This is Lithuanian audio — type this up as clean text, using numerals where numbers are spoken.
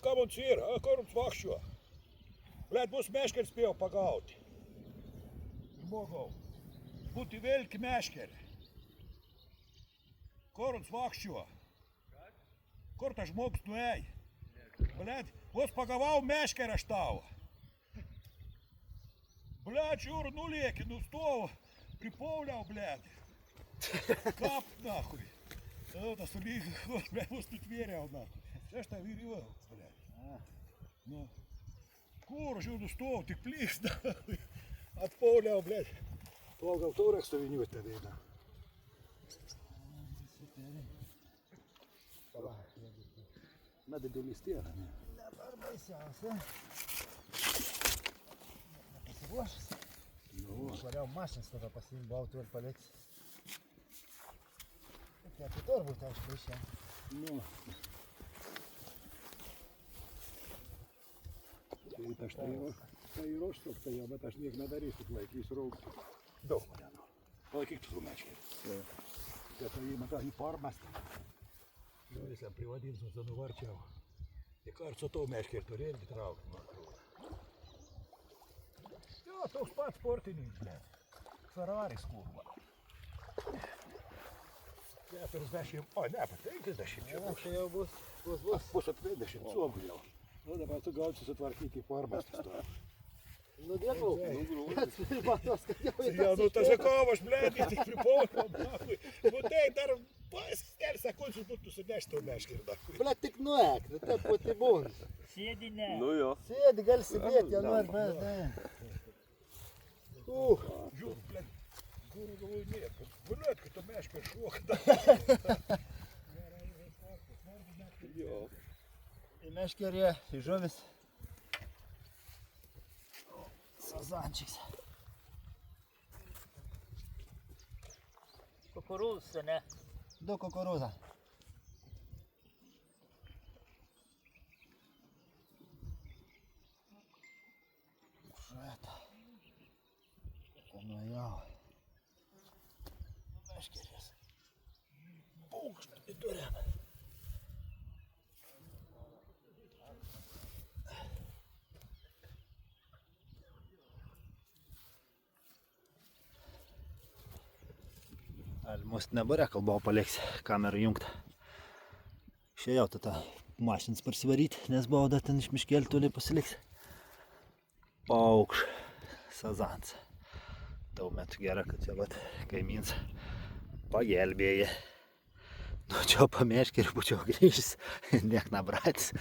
Kam mums ir, kur mums vakšo? Blēt, mūs meškeri spēja pagauti. Mogau. Būti velki meškeri. Kur mums vakšo? Kur tas žmogus nuēja? Blēt, vos pagavau meškerį aš tavo. Blēt, žiūriu, nulieki, nustovo. Pripauliau, blēt. Kap, nahui. Tas lyg, blēt, vos nutvėriau, nahui. Aš tą vyriau, blēt. Nu, kur aš jau nustojau, tik plyks, atpauliau, blėt. Tol gal taurek stoviniuot tave eina. Nedidelis tiena, ne? Dabar baisiausia. Nepasiruošęs. Išvariau mašinas, tada pasiimt bautų ir paliks. Tokia kitur būtų, aišku, išėjant. Nu. Tai ir aš toks tai jau, bet aš niek nedarysiu, laikysiu raukti. Daug mane. Laikyk tų meškerį. Tai jį matau į parmestą. Visam privadinsiu, su nuvarčiau. Tik ar su to meškerį turi irgi traukti, man atrodo. Jo, toks pats sportininkas, blėt. Ferraris kurva. 40, o ne, pa 50 čia bus. Tai jau bus. Bus 20 suogų jau. Nu, dabar tu gausi sutvarkyti į parmestą stovį. Nu, dėkau. Atsiribatos, kad jau į tas. Ja, nu, tas sakau, aš blėt, tik pripauliau, nakui. Nu, tai dar paskel sekundžių būtų sunešti to meškerį, nakui. Bля, tik nuėk, nu taip pati būna. Sėdi ne. Nu jo. Sėdi, gali sėdėti, jau nori mes, ne. Žiūrėk, blėt, gūrų galvoju nieko. Blėt, kad to meškerį šuoka. Jo. Į meškerį, į žuvis. Sazančiks. Kukurūzą, ne? Du kukurūzą. Šitą. Nuėjau. Meškeris. Paukštą į turėm. Almus nebarė, kol buvo paliks kamerą jungtą. Išėjau tada mašinas parsivaryti, nes buvo dar ten iš miškėlį toli pasiliks. Paukš, sazans. Daug metų gera, kad čia vat kaimyns pagelbėja. Nu čia pameškį ir būčiau grįžęs, niek nebratis.